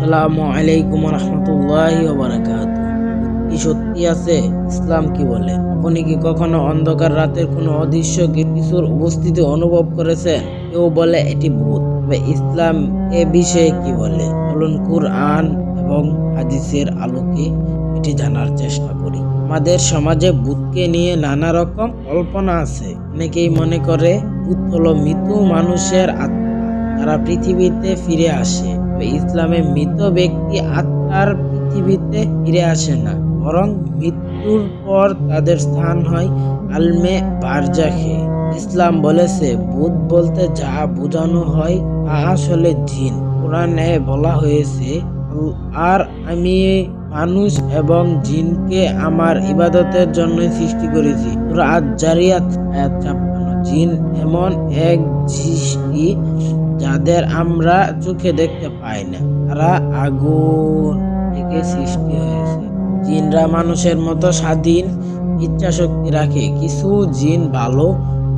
আসসালামু আলাইকুম রহমতুল্লাহি ওয়া বারাকাতুহু। কি সত্যি আছে? ইসলাম কি বলে? আপনি কি কখনো অন্ধকার রাতের কোনো অদৃশ্য কিছুর উপস্থিতি অনুভব করেছেন? কেউ বলে এটি ভূত, তবে ইসলাম এ বিষয়ে কি বলে? চলুন কুরআন এবং হাদিসের আলোকে এটি জানার চেষ্টা করি। আমাদের সমাজে ভূতকে নিয়ে নানা রকম কল্পনা আছে। অনেকেই মনে করে ভূত হলো মৃত মানুষের আত্মা, তারা পৃথিবীতে ফিরে আসে। ইসলামে মৃত ব্যক্তি আত্মার পৃথিবীতে ফিরে আসে না, বরং মৃত্যুর পর তাদের স্থান হয় আলমে বারজাখে। ইসলাম বলেছে ভূত বলতে যা বোঝানো হয় তা আসলে জিন। কোরআনে বলা হয়েছে, আর আমি মানুষ এবং জিনকে আমার ইবাদতের জন্য সৃষ্টি করেছি। সূরা আয-যারিয়াত আয়াত ৫৬। জিন এমন এক সৃষ্টি যাদের আমরা চোখে দেখতে পাই না, তারা আগুন থেকে সৃষ্টি হয়েছে। জিনরা মানুষের মতো স্বাধীন ইচ্ছা শক্তি রাখে। কিছু জিন ভালো,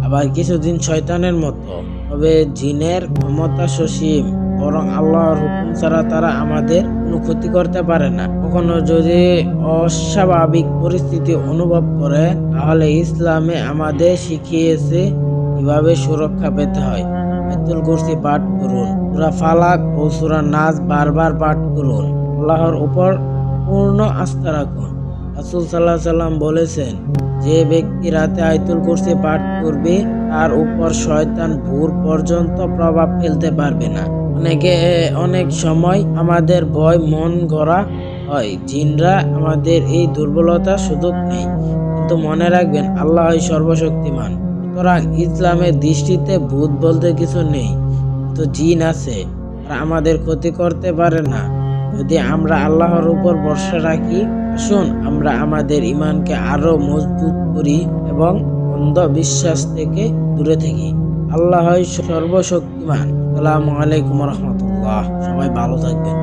আবার কিছু জিন শয়তানের মতো। তবে জিনের ক্ষমতা সসীম, বরং আল্লাহর হুকুম ছাড়া তারা আমাদের কোনো ক্ষতি করতে পারে না। কখনো যদি অস্বাভাবিক পরিস্থিতি অনুভব করে, তাহলে ইসলামে আমাদের শিখিয়েছে কিভাবে সুরক্ষা পেতে হয়। আয়াতুল কুরসি পাঠ করুন, সূরা ফালাক ও সূরা নাস বারবার পাঠ করুন। আল্লাহর উপর পূর্ণ আস্থা রাখুন। রাসূল সাল্লাল্লাহু আলাইহি সাল্লাম বলেছেন, যে ব্যক্তি রাতে আয়াতুল কুরসি পাঠ করবে তার উপর শয়তান ভোর পর্যন্ত প্রভাব ফেলতে পারবে না। অনেক সময় আমাদের ভয় মন গড়া হয়। জিনরা আমাদের এই দুর্বলতার সুযোগ নেই, কিন্তু মনে রাখবেন আল্লাহই সর্বশক্তিমান। সুতরাং ইসলামের দৃষ্টিতে ভূত বলতে কিছু নেই, কিন্তু জিন আছে, আর আমাদের ক্ষতি করতে পারে না যদি আমরা আল্লাহর উপর ভরসা রাখি। আসুন আমরা আমাদের ঈমানকে আরো মজবুত করি এবং অন্ধবিশ্বাস থেকে দূরে থাকি। আল্লাহই সর্বশক্তিমান। আসসালামু আলাইকুম রহমতুল্লাহ। সবাই ভালো থাকবেন।